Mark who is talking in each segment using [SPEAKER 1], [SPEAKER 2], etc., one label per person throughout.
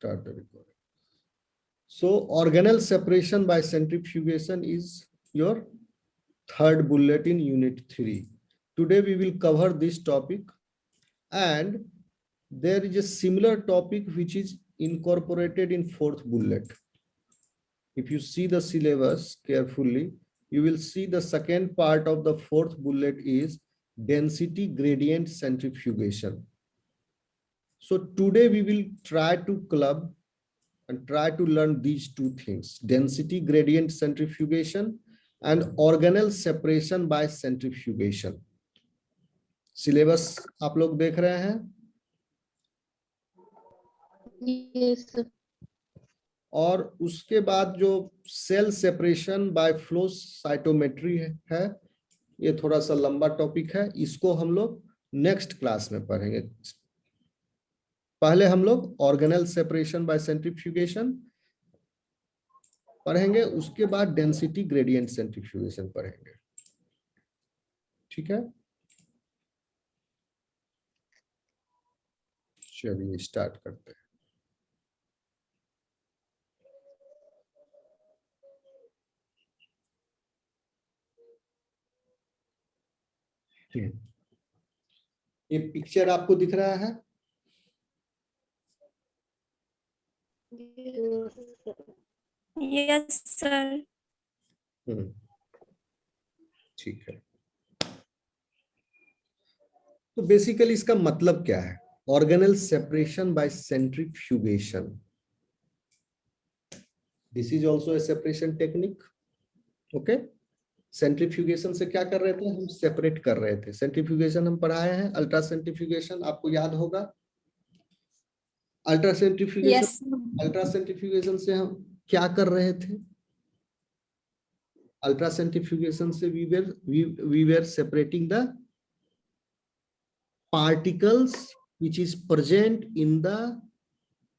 [SPEAKER 1] Start the recording. So organelle separation by centrifugation is your third bullet in unit 3. Today we will cover this topic, and there is a similar topic which is incorporated in fourth bullet. If you see the syllabus carefully, you will see the second part of the fourth bullet is density gradient centrifugation. So today we will try to club and try to learn these two things: density gradient centrifugation and organelle separation by centrifugation. Syllabus आप लोग देख रहे हैं?
[SPEAKER 2] Yes, sir.
[SPEAKER 1] और उसके बाद जो cell separation by flow cytometry है, ये थोड़ा सा लंबा टॉपिक है, इसको हम लोग नेक्स्ट क्लास में पढ़ेंगे। पहले हम लोग ऑर्गेनल सेपरेशन बाय सेंट्रीफ्यूगेशन पढ़ेंगे, उसके बाद डेंसिटी ग्रेडियंट सेंट्रीफ्यूगेशन पढ़ेंगे। ठीक है, चलिए स्टार्ट करते हैं। ये पिक्चर आपको दिख रहा है?
[SPEAKER 2] Yes, sir.
[SPEAKER 1] ठीक है, तो बेसिकली इसका मतलब क्या है? Organelle separation by centrifugation, this is also a separation technique. Okay, centrifugation से क्या कर रहे थे? हम सेपरेट कर रहे थे। सेंट्रीफ्यूगेशन हम पढ़ाए हैं, अल्ट्रा सेंट्रीफ्यूगेशन आपको याद होगा। अल्ट्रा सेंट्रीफ्यूगेशन, अल्ट्रा सेंट्रीफ्यूगेशन से हम क्या कर रहे थे? अल्ट्रा सेंट्रीफ्यूगेशन से we were separating the particles which is present in the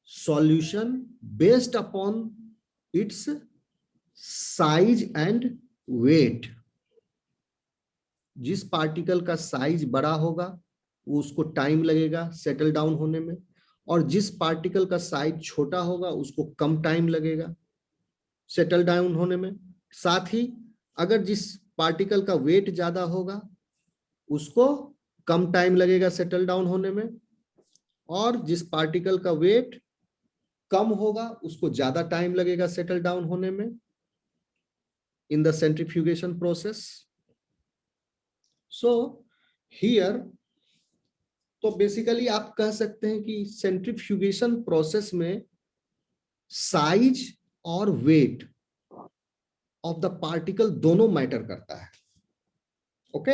[SPEAKER 1] solution based upon its size and weight। जिस पार्टिकल का साइज बड़ा होगा वो उसको टाइम लगेगा सेटल डाउन होने में, और जिस पार्टिकल का साइज छोटा होगा उसको कम टाइम लगेगा सेटल डाउन होने में। साथ ही अगर जिस पार्टिकल का वेट ज्यादा होगा उसको कम टाइम लगेगा सेटल डाउन होने में, और जिस पार्टिकल का वेट कम होगा उसको ज्यादा टाइम लगेगा सेटल डाउन होने में in the centrifugation process. So here, तो बेसिकली आप कह सकते हैं कि सेंट्रीफ्यूगेशन प्रोसेस में साइज और वेट ऑफ द पार्टिकल दोनों मैटर करता है। ओके,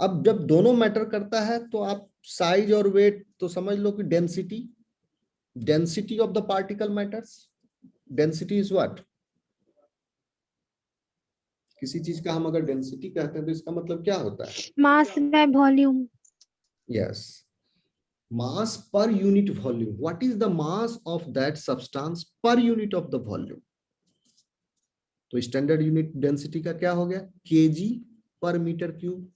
[SPEAKER 1] अब जब दोनों मैटर करता है तो आप साइज और वेट तो समझ लो कि density of the particle matters. Density is what? किसी चीज का हम अगर डेंसिटी कहते हैं तो इसका मतलब क्या होता है?
[SPEAKER 2] Mass by volume.
[SPEAKER 1] Yes, mass per unit volume. What is the mass of that substance per unit of the volume? तो स्टैंडर्ड यूनिट डेंसिटी का क्या हो गया? केजी पर मीटर क्यूब।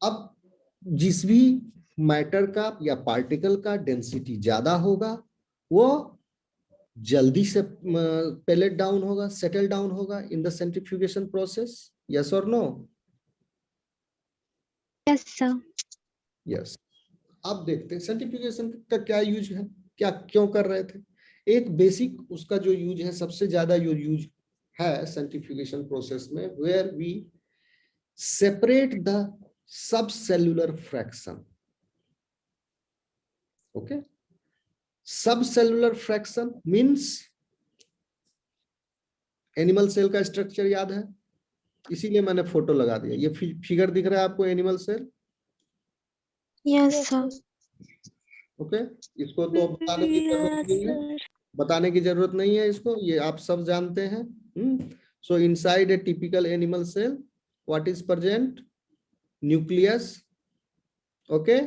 [SPEAKER 1] अब जिस भी मैटर का या पार्टिकल का डेंसिटी ज्यादा होगा वो जल्दी से पेलेट डाउन होगा, सेटल डाउन होगा in the centrifugation process. Yes और नो?
[SPEAKER 2] Yes, sir.
[SPEAKER 1] यस। अब देखते हैं सेंट्रीफ्यूगेशन का क्या यूज है, क्या क्यों कर रहे थे। एक बेसिक उसका जो यूज है, सबसे ज्यादा जो यूज है सेंट्रीफ्यूगेशन प्रोसेस में, where we separate the subcellular fraction. Okay, subcellular fraction means animal cell का स्ट्रक्चर याद है, इसीलिए मैंने फोटो लगा दिया। ये फिगर दिख रहा है आपको animal cell?
[SPEAKER 2] Yes, sir.
[SPEAKER 1] Okay, इसको तो बताने की जरूरत नहीं है इसको, ये आप सब जानते हैं। So inside a typical animal cell what is present? Nucleus, okay,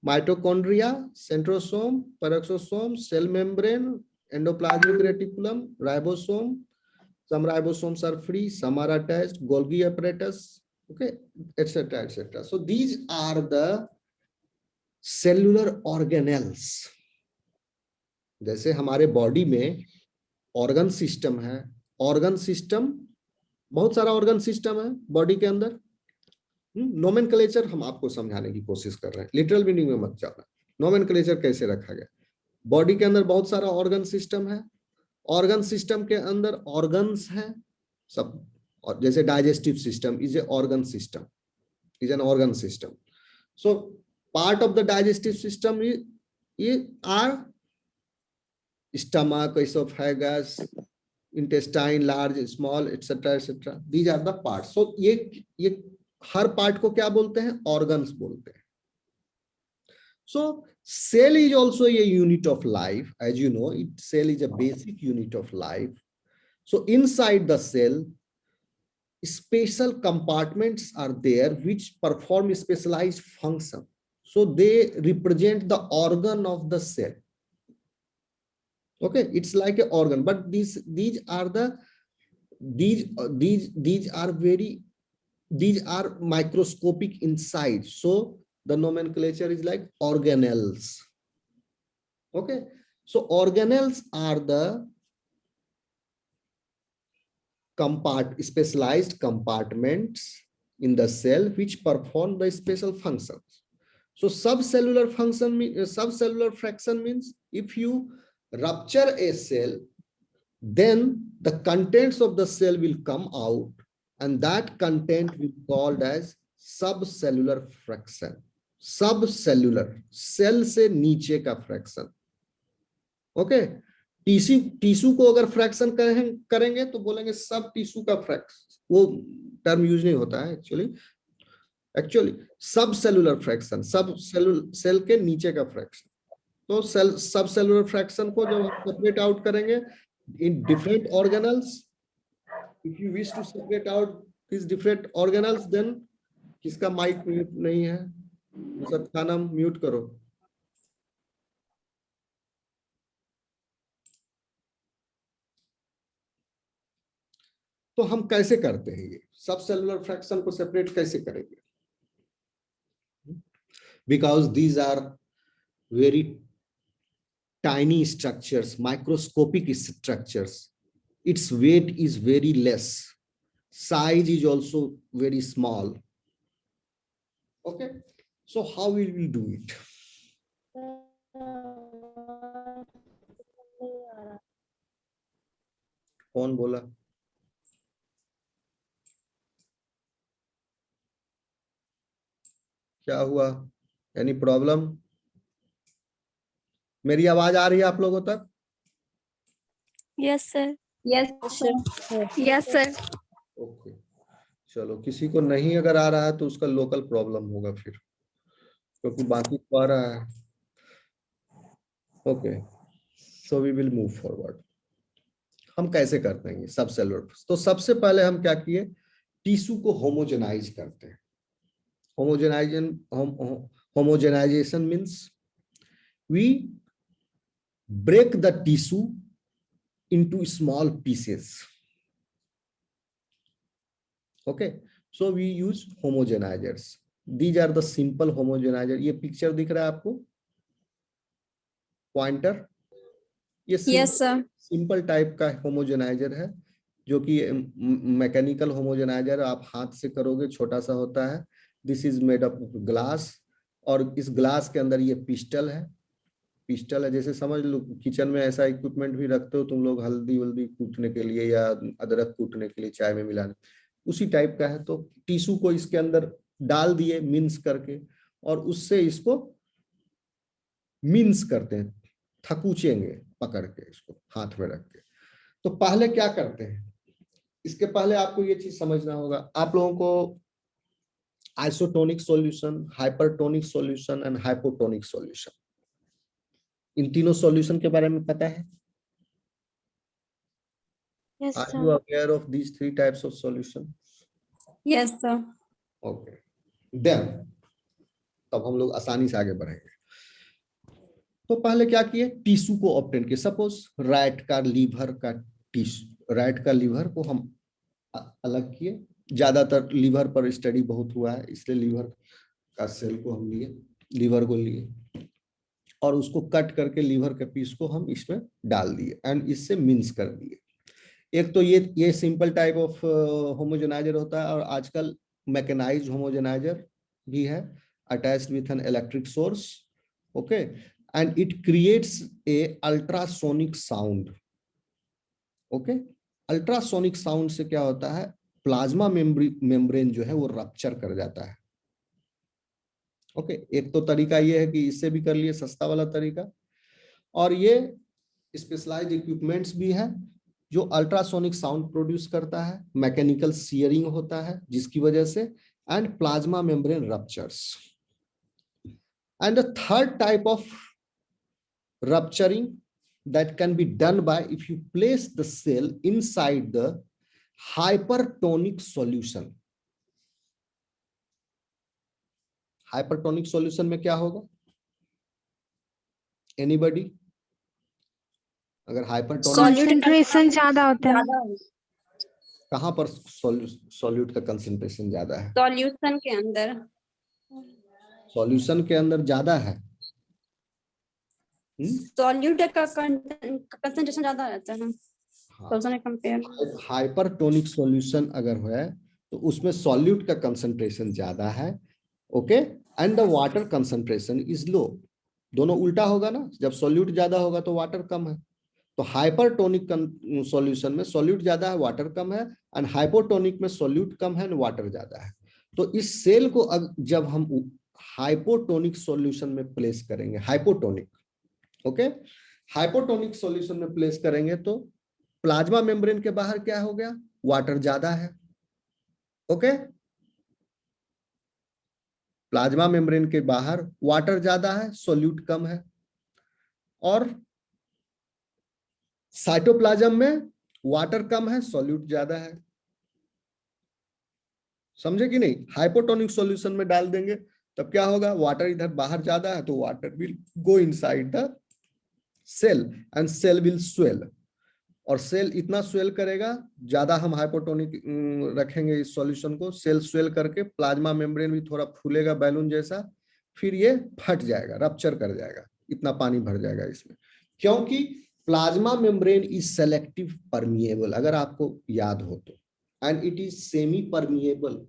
[SPEAKER 1] mitochondria, centrosome, peroxisome, cell membrane, endoplasmic reticulum, ribosome. Some ribosomes are free, some are attached, Golgi apparatus, okay, etc., etc. So these are the cellular organelles. जैसे हमारे body में organ system है, organ system, बहुत सारा organ system है body के अंदर। Nomenclature हम आपको समझाने की कोशिश कर रहे हैं, लिटरल मीनिंग में मत जाना। नोमेनक्लेचर कैसे रखा गया, बॉडी के अंदर बहुत सारा ऑर्गन सिस्टम है, ऑर्गन सिस्टम के अंदर ऑर्गन्स हैं सब, और जैसे digestive system is a organ system, is an organ system. So part of the digestive system are stomach, esophagus, intestine, large, small, etc., etc. These are the parts. So ये हर part को क्या बोलते हैं, organs बोलते हैं। So cell is also a unit of life, as you know. Cell is a basic unit of life. So inside the cell, special compartments are there which perform specialized function. So they represent the organ of the cell. Okay, it's like an organ, but these are microscopic inside. So the nomenclature is like organelles. Okay, so organelles are the specialized compartments in the cell which perform the special functions. So subcellular fraction means if you rupture a cell, then the contents of the cell will come out, and that content will be called as subcellular fraction. Subcellular, cell से नीचे का fraction. Okay, tissue को अगर fraction करेंगे तो बोलेंगे सब tissue का फ्रैक्शन, वो टर्म यूज नहीं होता है एक्चुअली सब सेलुलर फ्रैक्शन, सब सेल के नीचे का फ्रैक्शन। तो सब सेलुलर फ्रैक्शन को जब हम सेपरेट आउट करेंगे इन different organelles, if you wish to separate out this different organelles, then किसका माइक म्यूट नहीं है, सबका नाम म्यूट करो। तो हम कैसे करते हैं ये सब सेलुलर फ्रैक्शन को सेपरेट कैसे करेंगे, because these are very tiny structures, microscopic structures. Its weight is very less. Size is also very small. Okay, so how will we do it? कौन बोला? क्या हुआ? Any problem? मेरी आवाज आ रही है आप लोगों तक?
[SPEAKER 2] Yes sir.
[SPEAKER 3] Yes sir.
[SPEAKER 2] Yes sir.
[SPEAKER 1] Okay, चलो, किसी को नहीं अगर आ रहा है तो उसका लोकल प्रॉब्लम होगा फिर, क्योंकि बाकी को आ रहा है। Okay, so we will move forward. हम कैसे करते हैं सब सेलुलर? तो सबसे पहले हम क्या किए, टिश्यू को होमोजेनाइज करते हैं। Homogenisation means we break the tissue into small pieces. Okay, so we use homogenizers. These are the simple homogenizer. ये पिक्चर दिख रहा है आपको, पॉइंटर, ये सिंपल टाइप का होमोजेनाइजर है, जो कि मैकेनिकल होमोजेनाइजर आप हाथ से करोगे, छोटा सा होता है। This is made up of glass, और इस ग्लास के अंदर ये पिस्टल है। पिस्टल है, जैसे समझ लो किचन में ऐसा इक्विपमेंट भी रखते हो तुम लोग, हल्दी वल्दी कूटने के लिए या अदरक कूटने के लिए, चाय में मिलाने, उसी टाइप का है। तो टिश्यू को इसके अंदर डाल दिए मिन्स करके, और उससे इसको मिन्स करते हैं, थकूचेंगे पकड़ के इसको हाथ में रख के। तो पहले क्या करते हैं, इसके पहले आपको ये चीज समझना होगा। आप लोगों को isotonic solution, hypertonic solution and hypotonic solution, इन तीनों सॉल्यूशन के बारे में पता है?
[SPEAKER 2] Yes
[SPEAKER 1] Are
[SPEAKER 2] sir.
[SPEAKER 1] you aware of these three types of solution?
[SPEAKER 3] Yes sir.
[SPEAKER 1] Okay. Then तब हम लोग आसानी से आगे बढ़ेंगे। तो पहले क्या किए, टिश्यू को ऑब्टेन किए। सपोज रैट का लीवर का टिश्यू, रैट का लीवर को हम अलग किए। ज्यादातर लीवर पर स्टडी बहुत हुआ है, इसलिए लीवर का सेल को हम लिए, लीवर को लिए। और उसको कट करके लीवर के पीस को हम इसमें डाल दिए एंड इससे मिक्स कर दिए। एक तो ये सिंपल टाइप ऑफ होमोजेनाइजर होता है, और आजकल मैकेनाइज्ड होमोजेनाइजर भी है attached with an electric source, okay, and it creates a ultrasonic sound. Okay, ultrasonic sound से क्या होता है, प्लाज्मा मेम्ब्रेन जो है वो रप्चर कर जाता है। ओके, एक तो तरीका ये है कि इससे भी कर लिए, सस्ता वाला तरीका, और ये स्पेशलाइज्ड इक्विपमेंट्स भी है जो अल्ट्रासोनिक साउंड प्रोड्यूस करता है, मैकेनिकल सियरिंग होता है जिसकी वजह से, and plasma membrane ruptures. And the third type of rupturing that can be done by if you place the cell inside the hypertonic solution. Hypertonic solution में क्या होगा, एनीबॉडी? अगर हाइपरटोनिक,
[SPEAKER 3] कंसंट्रेशन ज्यादा होता है
[SPEAKER 1] कहां पर सॉल्यूट का कंसंट्रेशन ज्यादा है?
[SPEAKER 3] सॉल्यूशन के अंदर।
[SPEAKER 1] सॉल्यूशन के अंदर ज्यादा है।
[SPEAKER 3] सॉल्यूट का कंसंट्रेशन ज्यादा रहता है ना, सॉल्यूशन कंपेयर।
[SPEAKER 1] हाइपरटोनिक सॉल्यूशन अगर है तो उसमें सॉल्यूट का कंसंट्रेशन ज्यादा है, okay, and the water concentration is low. दोनों उल्टा होगा ना, जब सॉल्यूट ज्यादा होगा तो वाटर कम है। तो हाइपरटोनिक सॉल्यूशन में सॉल्यूट ज्यादा है, वाटर कम है, एंड हाइपोटोनिक में सॉल्यूट कम है, वाटर ज्यादा है। तो इस सेल को जब हम हाइपोटोनिक सॉल्यूशन में प्लेस करेंगे, हाइपोटोनिक, ओके, हाइपोटोनिक सॉल्यूशन में प्लेस करेंगे तो प्लाज्मा मेम्ब्रेन के बाहर क्या हो गया, वाटर ज्यादा है, ओके, प्लाज्मा मेम्ब्रेन के बाहर वाटर ज्यादा है, सॉल्यूट कम है, और साइटोप्लाज्म में वाटर कम है, सॉल्यूट ज्यादा है। समझे कि नहीं? हाइपोटोनिक सॉल्यूशन में डाल देंगे तब क्या होगा, वाटर इधर बाहर ज्यादा है तो water will go inside the cell and cell will swell, और सेल इतना स्वेल करेगा, ज्यादा हम हाइपोटोनिक रखेंगे इस सॉल्यूशन को, सेल स्वेल करके प्लाज्मा मेम्ब्रेन भी थोड़ा फूलेगा बैलून जैसा, फिर ये फट जाएगा, रप्चर कर जाएगा, इतना पानी भर जाएगा इसमें, क्योंकि plasma membrane is selective permeable, अगर आपको याद हो तो, and it is semi permeable.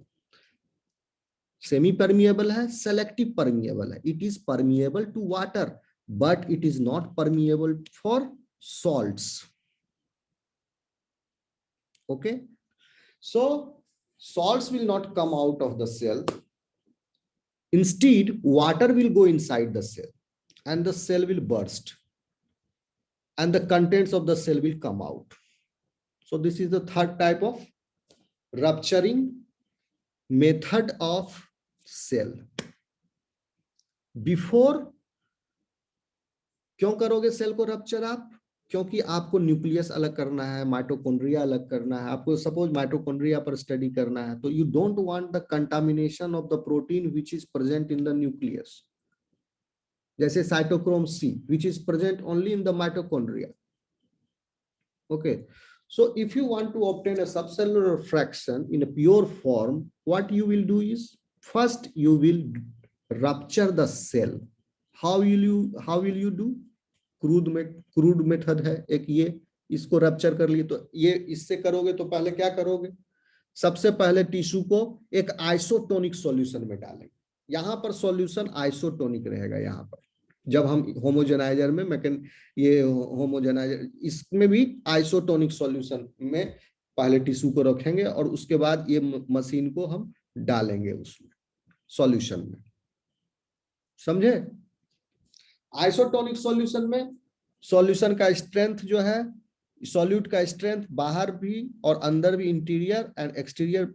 [SPEAKER 1] Semi permeable है, सेलेक्टिव परमिएबल है, it is permeable to water but it is not permeable for salts. Okay, so salts will not come out of the cell, instead water will go inside the cell and the cell will burst and the contents of the cell will come out. So this is the third type of rupturing method of cell. Before, क्यों करोगे cell को rupture आप? क्योंकि आपको nucleus अलग करना है, mitochondria अलग करना है, आपको सपोज माइटोकॉन्ड्रिया पर स्टडी करना है, तो you don't want the contamination of the protein which is present in the nucleus, जैसे cytochrome C which is present only in the mitochondria, okay. So if you want to obtain a subcellular fraction in a pure form, what you will do is, first you will rupture the cell. How will you do? Crude method है एक ये, इसको rupture कर लिए, तो ये इससे करोगे तो पहले क्या करोगे, सबसे पहले टिश्यू को एक आइसोटोनिक सॉल्यूशन में डालेंगे। यहां पर सॉल्यूशन आइसोटोनिक रहेगा, यहाँ पर जब हम होमोजेनाइजर में ये होमोजेनाइजर इसमें भी आइसोटोनिक सॉल्यूशन में पहले टिश्यू को रखेंगे और उसके बाद ये मशीन को हम डालेंगे उसमें सॉल्यूशन में, समझे? आइसोटोनिक सॉल्यूशन में सॉल्यूशन का स्ट्रेंथ जो है, सॉल्यूट का स्ट्रेंथ बाहर भी और अंदर भी, इंटीरियर एंड एक्सटीरियर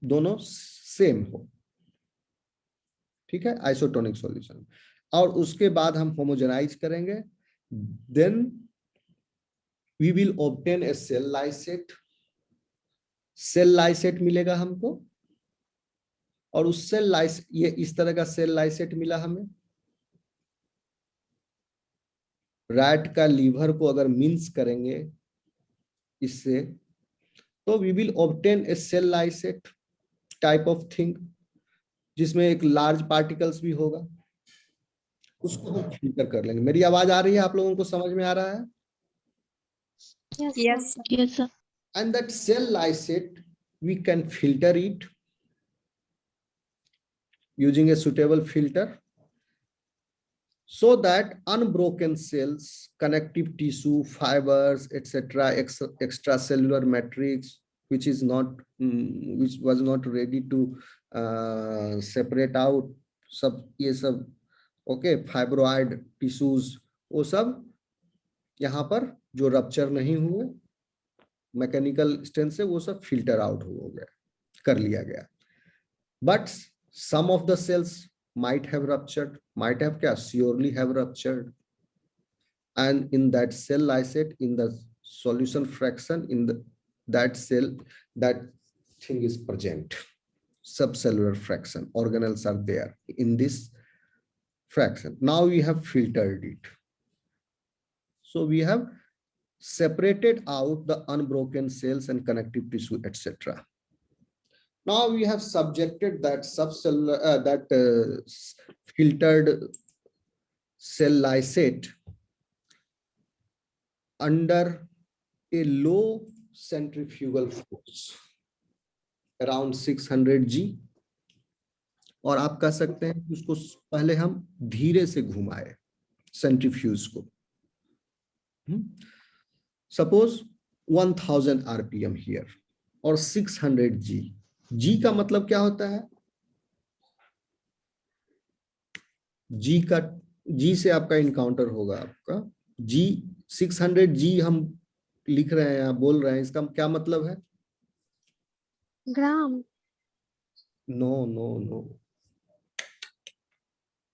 [SPEAKER 1] दोनों सेम हो, ठीक है, आइसोटोनिक सॉल्यूशन। और उसके बाद हम होमोजेनाइज करेंगे, then we will obtain a cell lysate. Cell lysate मिलेगा हमको, और उस सेल लाइसेट, ये इस तरह का सेल लाइसेट मिला हमें। रैट का लीवर को अगर मिन्स करेंगे इससे, तो we will obtain a cell lysate type of thing, जिसमें एक लार्ज पार्टिकल्स भी होगा। उसको हम फिल्टर कर लेंगे। मेरी आवाज आ रही है, आप लोगों को समझ में आ रहा है?
[SPEAKER 2] Yes,
[SPEAKER 3] Yes.
[SPEAKER 2] sir.
[SPEAKER 4] Yes, sir.
[SPEAKER 1] And that cell lysate, we can filter it using a suitable filter, so that unbroken cells, connective tissue, fibers, etc., extracellular matrix, which is not, which was not ready to separate out, सब ये सब okay, fibroid tissues, वो सब यहाँ पर जो rupture नहीं हुए मैकेनिकल स्ट्रेंथ से, वो सब फिल्टर आउट हो गया, कर लिया गया। But some of the cells might have ruptured, might have क्या, surely have ruptured, and in that cell lysate, in the solution fraction, in the that cell, that thing is present, subcellular fraction, organelles are there in this fraction. Now we have filtered it, so we have separated out the unbroken cells and connective tissue, etc. Now we have subjected that subcellular, filtered cell lysate under a low centrifugal force around 600 G, और आप कह सकते हैं कि उसको पहले हम धीरे से घुमाए सेंट्रीफ्यूज को। सपोज 1000 RPM हियर और 600 G। G का मतलब क्या होता है? G का, G से आपका इनकाउंटर होगा आपका G, 600 G हम लिख रहे हैं, बोल रहे हैं, इसका क्या मतलब है?
[SPEAKER 2] ग्राम।
[SPEAKER 1] नो नो नो,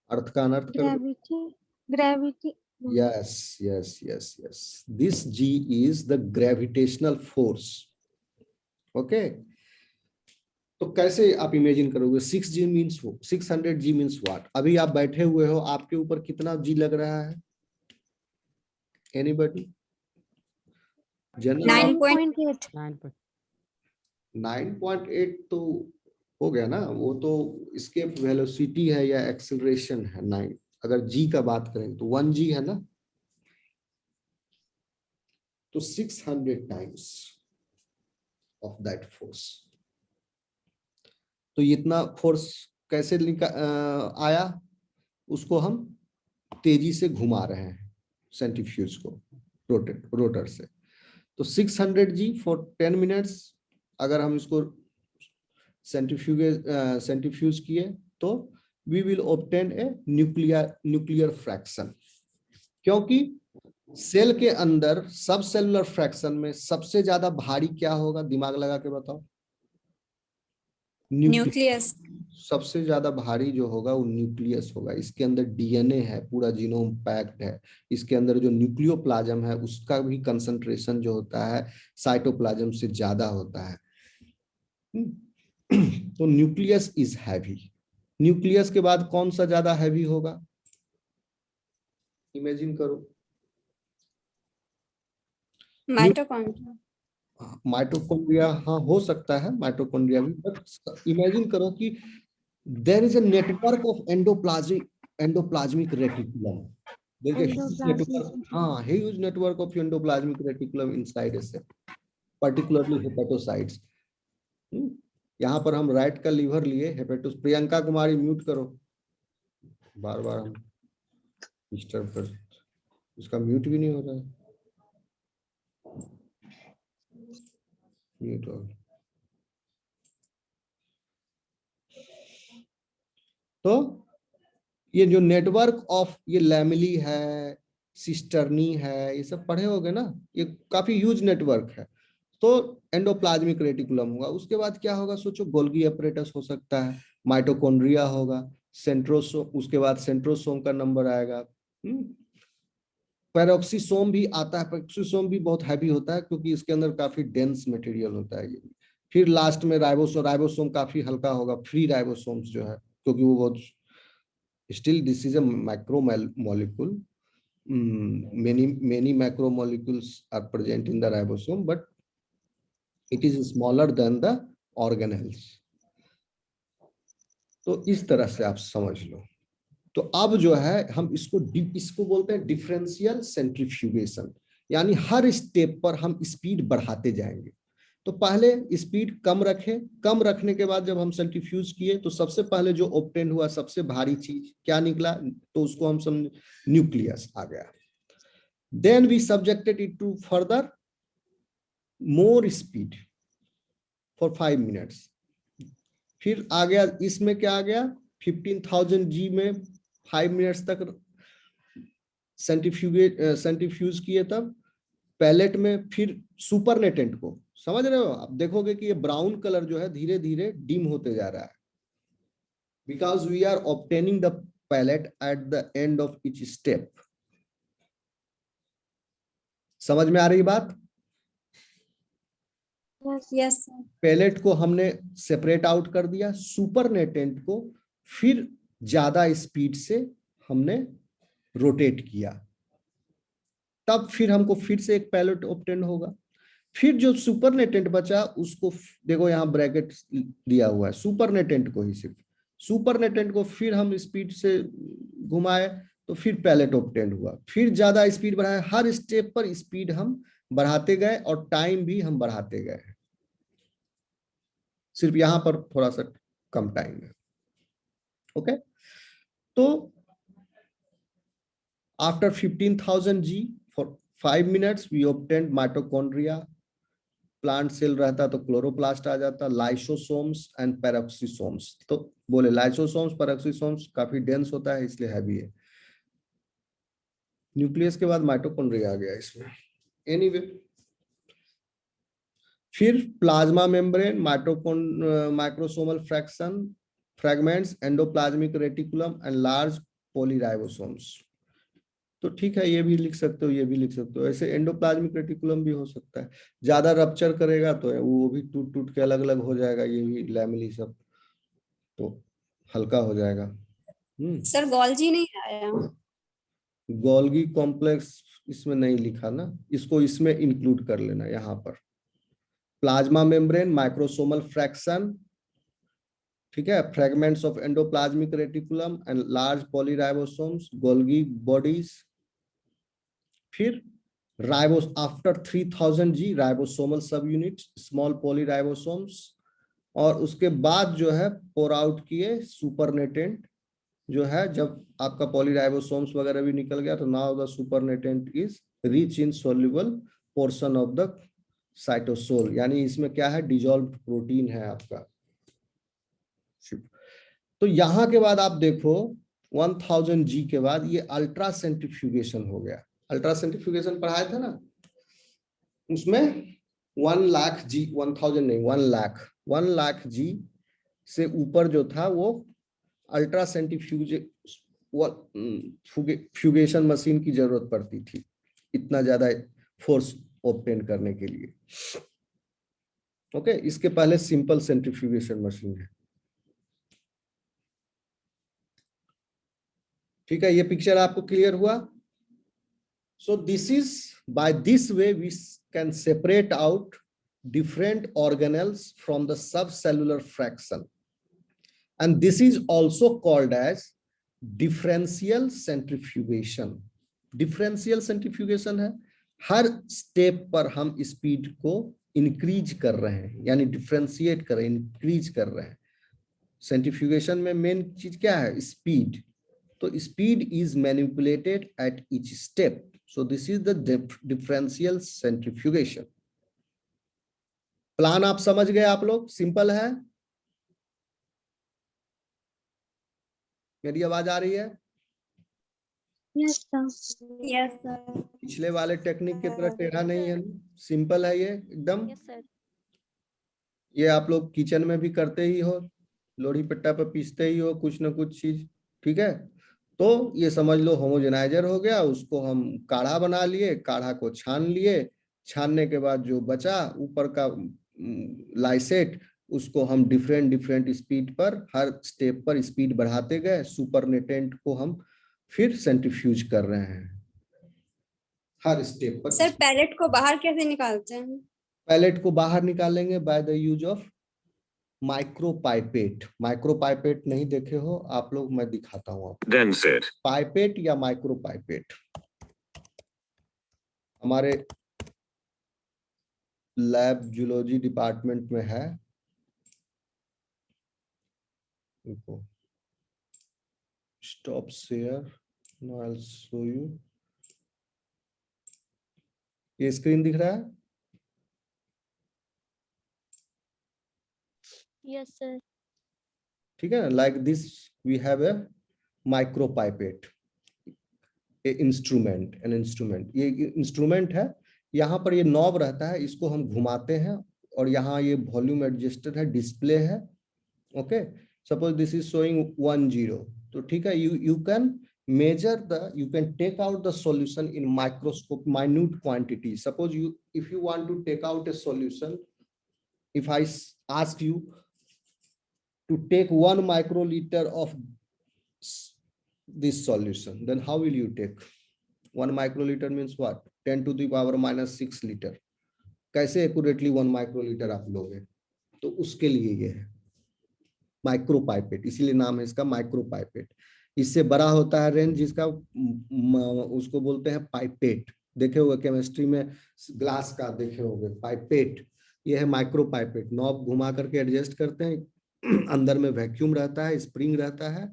[SPEAKER 1] अर्थ का अनर्थ कर दो।
[SPEAKER 2] Gravity. Gravity.
[SPEAKER 1] Yes, yes, yes, yes. This G is the gravitational force. Okay. तो कैसे आप इमेजिन करोगे? 6G means 600G means what? अभी आप बैठे हुए हो, आपके ऊपर कितना G लग रहा है? Anybody?
[SPEAKER 2] 9.8।
[SPEAKER 1] 9.8 तो हो गया ना, वो तो escape velocity है या acceleration है 9। अगर G का बात करें तो 1G है ना, तो 600 times of that force। तो इतना फोर्स कैसे आया? उसको हम तेजी से घुमा रहे हैं सेंट्रीफ्यूज को, रोटर से। तो 600G फॉर 10 मिनट्स अगर हम इसको सेंट्रीफ्यूज किए तो we will obtain a nuclear fraction. क्योंकि सेल के अंदर सब सेलुलर फ्रैक्शन में सबसे ज्यादा भारी क्या होगा? दिमाग लगा के बताओ।
[SPEAKER 3] न्यूक्लियस।
[SPEAKER 1] सबसे ज्यादा भारी जो होगा वो न्यूक्लियस होगा। इसके अंदर डीएनए है, पूरा जीनोम पैक्ड है। इसके अंदर जो न्यूक्लियोप्लाज्म है उसका भी कंसंट्रेशन जो होता है साइटोप्लाज्म से ज्यादा होता है। तो न्यूक्लियस इज हैवी। न्यूक्लियस के बाद कौन सा ज्यादा हैवी होगा? इमेजिन करो।
[SPEAKER 3] माइटोकॉन्ड्रिया।
[SPEAKER 1] माइटोकॉन्ड्रिया, हाँ हो सकता है माइटोकॉन्ड्रिया भी, बट इमेजिन करो कि there is a network of endoplasmic reticulum. हाँ, huge network of endoplasmic reticulum inside a cell, particularly hepatocytes. यहाँ पर हम राइट का लीवर लिए, हेपेटोस। प्रियंका कुमारी म्यूट करो, बार बार हम डिस्टर्ब कर, उसका म्यूट भी नहीं हो रहा है। तो ये जो नेटवर्क ऑफ ये लैमेली है, सिस्टर्नी है, ये सब पढ़े होगे ना, ये काफी ह्यूज नेटवर्क है। तो एंडोप्लाज्मिक रेटिकुलम होगा, उसके बाद क्या होगा सोचो? गोल्गी एपरेटस हो सकता है, माइटोकॉन्ड्रिया होगा, सेंट्रोसोम, उसके बाद सेंट्रोसोम का नंबर आएगा। पैरोक्सिसोम भी आता है। पैरोक्सिसोम भी बहुत हैवी होता है क्योंकि इसके अंदर काफी डेंस मटेरियल होता है ये। फिर लास्ट में राइबोसोम। राइबोसोम काफी हल्का होगा, फ्री राइबोसोम्स जो है, क्योंकि वो बहुत still this is a macro molecule. many macromolecules are present in the ribosome, but it is smaller than the organelles. तो इस तरह से आप समझ लो। तो अब जो है हम इसको बोलते हैं डिफरेंशियल सेंट्रीफ्यूगेशन, यानी हर स्टेप पर हम स्पीड बढ़ाते जाएंगे। तो पहले स्पीड कम रखें, कम रखने के बाद जब हम सेंट्रीफ्यूज किए तो सबसे पहले जो ऑब्टेन हुआ सबसे भारी चीज क्या निकला, तो उसको हम समझ न्यूक्लियस आ गया। Then we subjected it to further more speed for 5 minutes. फिर आ गया इसमें क्या आ गया 15,000 G में 5 मिनट्स तक सेंट्रीफ्यूज किए तब पैलेट में। फिर सुपरनेटेंट को समझ रहे हो आप, देखोगे कि ये ब्राउन कलर जो है धीरे धीरे डिम होते जा रहा है, because we are obtaining the pellet at the end of each step. समझ में आ रही बात?
[SPEAKER 2] Yes.
[SPEAKER 3] Yes sir.
[SPEAKER 1] पैलेट को हमने सेपरेट आउट कर दिया, सुपरनेटेंट को फिर ज्यादा स्पीड से हमने रोटेट किया, तब फिर हमको फिर से एक पैलेट ऑब्टेन होगा। फिर जो सुपरनेटेंट बचा उसको देखो यहाँ ब्रैकेट दिया हुआ है, सुपरनेटेंट को ही, सिर्फ सुपरनेटेंट को फिर हम स्पीड से घुमाए तो फिर पैलेट ऑब्टेन हुआ, फिर ज्यादा स्पीड बढ़ाए, हर स्टेप पर स्पीड हम बढ़ाते गए और टाइम भी हम बढ़ाते गए, सिर्फ यहां पर थोड़ा सा कम टाइम है। ओके, तो after 15,000 G for 5 minutes we obtained mitochondria. Plant cell रहता तो क्लोरोप्लास्ट आ जाता, लाइसोसोम्स एंड पेरोक्सिसोम्स। तो बोले लाइसोसोम्स पेरोक्सिसोम्स काफी डेंस होता है इसलिए हैवी है। न्यूक्लियस के बाद माइटोकॉन्ड्रिया आ गया इसमें। एनीवे, फिर plasma membrane, microsomal fragments, endoplasmic reticulum and large polyribosomes. तो ठीक है, ये भी लिख सकते हो, ये भी लिख सकते हो। ऐसे एंडोप्लाज्मिक रेटिकुलम भी हो सकता है, ज्यादा रप्चर करेगा तो वो भी टूट टूट के अलग अलग हो जाएगा, ये भी लैमेली सब, तो हल्का हो जाएगा।
[SPEAKER 3] सर गोल्जी नहीं आया।
[SPEAKER 1] गोल्गी कॉम्प्लेक्स इसमें नहीं लिखा ना, इसको इसमें इंक्लूड कर लेना यहाँ पर। प्लाज्मा मेम्ब्रेन, माइक्रोसोमल फ्रैक्शन, ठीक है, fragments of endoplasmic reticulum and large polyribosomes, Golgi bodies. फिर ribose after 3000 G ribosomal subunit, small polyribosomes, और उसके बाद जो है पोर आउट किए सुपरनेटेंट जो है। जब आपका पॉलीराइबोसोम्स वगैरह भी निकल गया तो now the supernatant is rich in soluble portion of the cytosol, यानी इसमें क्या है, डिजॉल्व्ड प्रोटीन है आपका। तो यहां के बाद आप देखो 1000 G के बाद ये अल्ट्रा सेंट्रीफ्यूगेशन हो गया। अल्ट्रा सेंट्रीफ्यूगेशन पढ़ाया था ना, उसमें 1 लाख G, 1000 नहीं 1 लाख G से ऊपर जो था वो अल्ट्रा सेंट्रीफ्यूगेशन मशीन की जरूरत पड़ती थी, इतना ज्यादा फोर्स ऑब्टेन करने के लिए। ओके, इसके पहले सिंपल सेंट्रीफ्यूगेशन मशीन है। ठीक है, ये पिक्चर आपको क्लियर हुआ? So this is, by this way we can separate out different organelles from the subcellular fraction, and this is also called as differential centrifugation. differential centrifugation है, हर step पर हम speed को इंक्रीज कर रहे हैं, यानी डिफ्रेंशिएट कर रहे हैं, इंक्रीज कर रहे हैं। सेंट्रीफ्यूगेशन में मेन चीज क्या है, स्पीड। तो speed is manipulated at each step, so this is the differential centrifugation. Plan आप समझ गए आप लोग, सिंपल है। मेरी आवाज आ रही है?
[SPEAKER 2] Yes, sir.
[SPEAKER 3] Yes sir.
[SPEAKER 1] पिछले वाले टेक्निक की तरह टेढ़ा नहीं है, सिंपल है ये एकदम।
[SPEAKER 2] Yes, sir.
[SPEAKER 1] ये आप लोग किचन में भी करते ही हो, लोढ़ी पट्टा पर पीसते ही हो कुछ ना कुछ चीज, ठीक है। तो ये समझ लो होमोजेनाइजर हो गया, उसको हम काढ़ा बना लिए, काढ़ा को छान लिए, छानने के बाद जो बचा ऊपर का लाइसेट, उसको हम डिफरेंट डिफरेंट स्पीड पर हर स्टेप पर स्पीड बढ़ाते गए, सुपरनेटेंट को हम फिर सेंट्रीफ्यूज कर रहे हैं हर स्टेप पर।
[SPEAKER 3] सर पैलेट को बाहर कैसे निकालते हैं?
[SPEAKER 1] पैलेट को बाहर निकालेंगे बाय द यूज ऑफ माइक्रोपाइपेट। माइक्रोपाइपेट नहीं देखे हो आप लोग, मैं दिखाता हूँ आपको।
[SPEAKER 4] Then sit.
[SPEAKER 1] पाइपेट या माइक्रोपाइपेट हमारे लैब जूलॉजी डिपार्टमेंट में है। Stop share, now I will show you. ये स्क्रीन दिख रहा है?
[SPEAKER 2] Yes, sir.
[SPEAKER 1] ठीक है ना, like this we have a micropipette, instrument, an instrument. ये इंस्ट्रूमेंट है, यहाँ पर ये नॉब रहता है, इसको हम घुमाते हैं और यहाँ ये वॉल्यूम एडजस्टर है, डिस्प्ले है। Okay, suppose this is showing 10, तो ठीक है, you can measure you can take out the solution in microscope, minute quantity. Suppose if you want to take out a solution, if I ask you to take 1 microliter of this solution, then how will you take? 1 microliter means what? 10 to the power minus 6 liter. कैसे accurately 1 microlitre आप लोगे? तो उसके लिए ये है माइक्रोपाइपेट, इसीलिए नाम है इसका माइक्रोपाइपेट। इससे बड़ा होता है रेंज जिसका, उसको बोलते हैं पाइपेट। देखे होगे केमिस्ट्री में ग्लास का, देखे होगे पाइपेट। ये है माइक्रोपाइपेट। नॉब घुमा करके एडजस्ट करते हैं, अंदर में वैक्यूम रहता है, स्प्रिंग रहता है,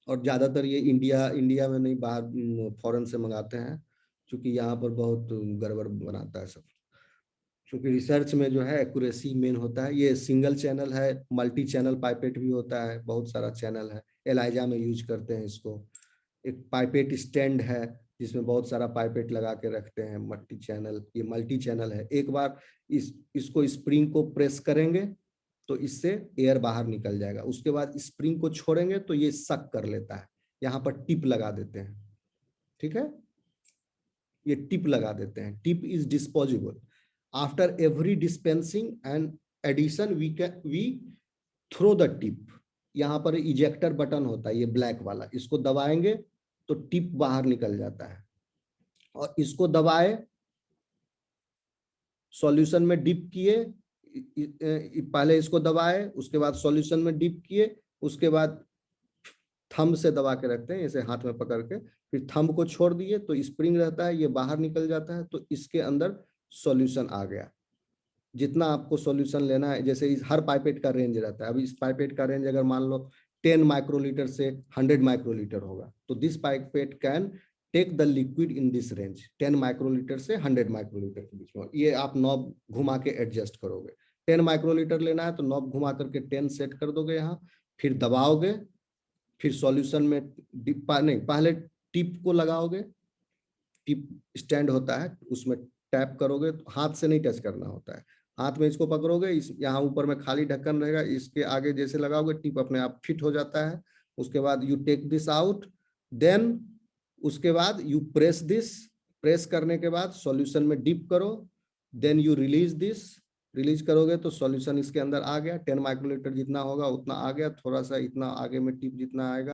[SPEAKER 1] और ज्यादातर ये इंडिया में नहीं, बाहर फॉरेन से मंगाते हैं, क्योंकि यहाँ पर बहुत गड़बड़ बनाता है सब। क्योंकि रिसर्च में जो है एक्यूरेसी मेन होता है। ये सिंगल चैनल है, मल्टी चैनल पाइपेट भी होता है, बहुत सारा चैनल है। एलाइजा में यूज करते हैं इसको। एक पाइपेट स्टैंड है जिसमें बहुत सारा पाइपेट लगा के रखते हैं, मल्टी चैनल। ये मल्टी चैनल है। एक बार इसको स्प्रिंग को प्रेस करेंगे तो इससे एयर बाहर निकल जाएगा। उसके बाद स्प्रिंग को छोड़ेंगे तो ये सक कर लेता है। यहाँ पर टिप लगा देते हैं, ठीक है, ये टिप लगा देते हैं। Tip is disposable. After every dispensing and addition, we throw the tip. यहाँ पर इजेक्टर बटन होता है, ये ब्लैक वाला, इसको दबाएंगे तो टिप बाहर निकल जाता है। और इसको दबाए, सॉल्यूशन में डिप किए, पहले इसको दबाए, उसके बाद सॉल्यूशन में डिप किए, उसके बाद थंब से दबा के रखते हैं, इसे हाथ में पकड़ के, फिर थंब को छोड़ दिए तो स्प्रिंग रहता है, ये बाहर निकल जाता है, तो इसके अंदर सॉल्यूशन आ गया। जितना आपको सॉल्यूशन लेना है, जैसे इस हर पाइपेट का रेंज रहता है। अभी इस पाइपेट का रेंज अगर मान लो 10 माइक्रोलीटर से 100 माइक्रोलीटर होगा, तो this pipette can take the liquid in this range, 10 microlitre से 100 माइक्रोलीटर के बीच में। ये आप नॉब घुमा के एडजस्ट करोगे। 10 माइक्रोलीटर लेना है तो नॉब घुमा करके 10 सेट कर दोगे यहाँ, फिर दबाओगे, फिर सॉल्यूशन में डिप, नहीं, पहले टिप को लगाओगे, टिप स्टैंड होता है, उसमें टैप करोगे, तो हाथ से नहीं टच करना होता है। हाथ में इसको पकड़ोगे, इस यहाँ ऊपर में खाली ढक्कन रहेगा, इसके आगे जैसे लगाओगे टिप अपने आप फिट हो जाता है। उसके बाद you take this out, then उसके बाद यू प्रेस दिस, प्रेस करने के बाद सॉल्यूशन में डिप करो, then you release this, release करोगे तो सॉल्यूशन इसके अंदर आ गया। 10 माइक्रोलीटर जितना होगा उतना आ गया, थोड़ा सा इतना आगे में टिप जितना आएगा